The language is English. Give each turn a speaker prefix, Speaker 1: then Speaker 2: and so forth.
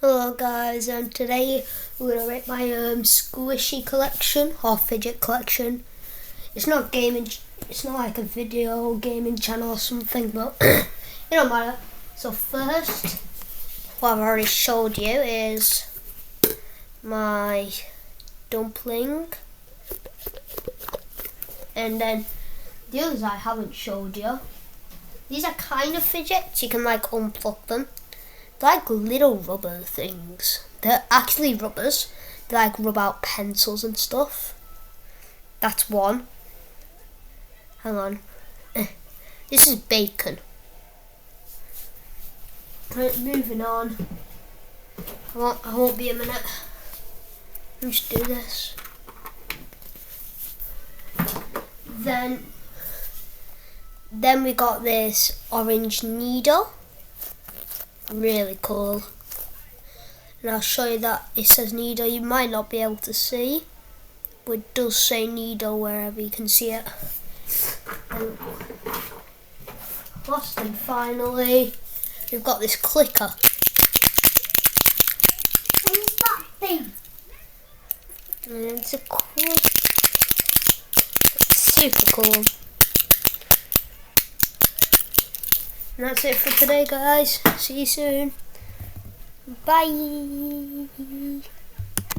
Speaker 1: Hello guys, and today we're gonna rate my squishy collection or fidget collection. It's not gaming, it's not like a video gaming channel or something, but it don't matter. So first, what I've already showed you is my dumpling, and then the others I haven't showed you. These are kind of fidgets, you can like unplug them. They're like little rubber things. They're actually rubbers. They like rub out pencils and stuff. That's one. Hang on. This is bacon. Right, moving on. I won't be a minute. Let's just do this. Then we got this orange needle. Really cool, and I'll show you that it says needle. You might not be able to see, but it does say needle wherever you can see it. And last and finally, we've got this clicker. What is that thing? And it's super cool. And that's it for today, guys. See you soon. Bye.